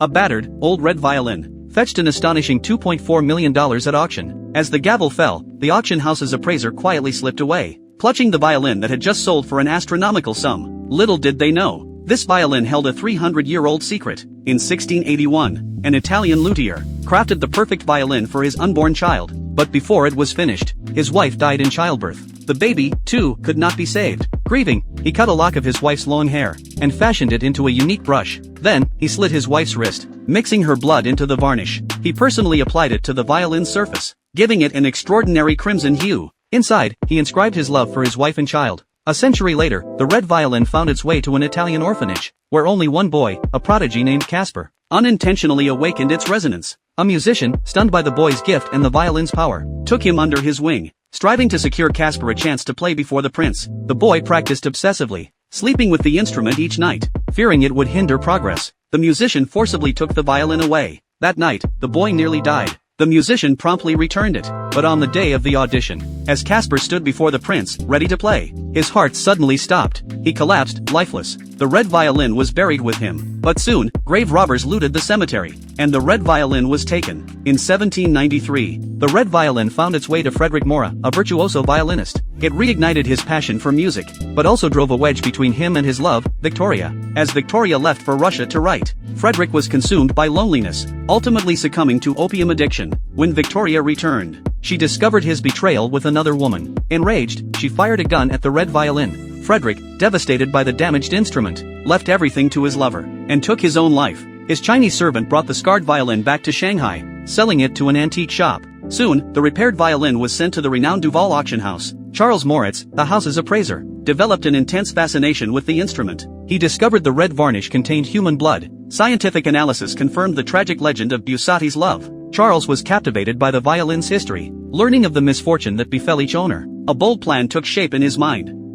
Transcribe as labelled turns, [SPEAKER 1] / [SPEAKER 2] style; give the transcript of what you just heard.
[SPEAKER 1] A battered, old red violin, fetched an astonishing $2.4 million at auction. As the gavel fell, the auction house's appraiser quietly slipped away, clutching the violin that had just sold for an astronomical sum. Little did they know, this violin held a 300-year-old secret. In 1681, an Italian luthier crafted the perfect violin for his unborn child, but before it was finished, his wife died in childbirth. The baby, too, could not be saved. Grieving, he cut a lock of his wife's long hair and fashioned it into a unique brush. Then, he slit his wife's wrist, mixing her blood into the varnish. He personally applied it to the violin's surface, giving it an extraordinary crimson hue. Inside, he inscribed his love for his wife and child. A century later, the red violin found its way to an Italian orphanage, where only one boy, a prodigy named Caspar, unintentionally awakened its resonance. A musician, stunned by the boy's gift and the violin's power, took him under his wing, striving to secure Caspar a chance to play before the prince. The boy practiced obsessively, sleeping with the instrument each night, fearing it would hinder progress. The musician forcibly took the violin away. That night, the boy nearly died. The musician promptly returned it, but on the day of the audition, as Caspar stood before the prince, ready to play, his heart suddenly stopped. He collapsed, lifeless. The red violin was buried with him. But soon, grave robbers looted the cemetery, and the red violin was taken. In 1793, the red violin found its way to Frederick Mora, a virtuoso violinist. It reignited his passion for music, but also drove a wedge between him and his love, Victoria. As Victoria left for Russia to write, Frederick was consumed by loneliness, ultimately succumbing to opium addiction. When Victoria returned, she discovered his betrayal with another woman. Enraged, she fired a gun at the red violin. Frederick, devastated by the damaged instrument, left everything to his lover, and took his own life. His Chinese servant brought the scarred violin back to Shanghai, selling it to an antique shop. Soon, the repaired violin was sent to the renowned Duval auction house. Charles Moritz, the house's appraiser, developed an intense fascination with the instrument. He discovered the red varnish contained human blood. Scientific analysis confirmed the tragic legend of Busatti's love. Charles was captivated by the violin's history, learning of the misfortune that befell each owner. A bold plan took shape in his mind.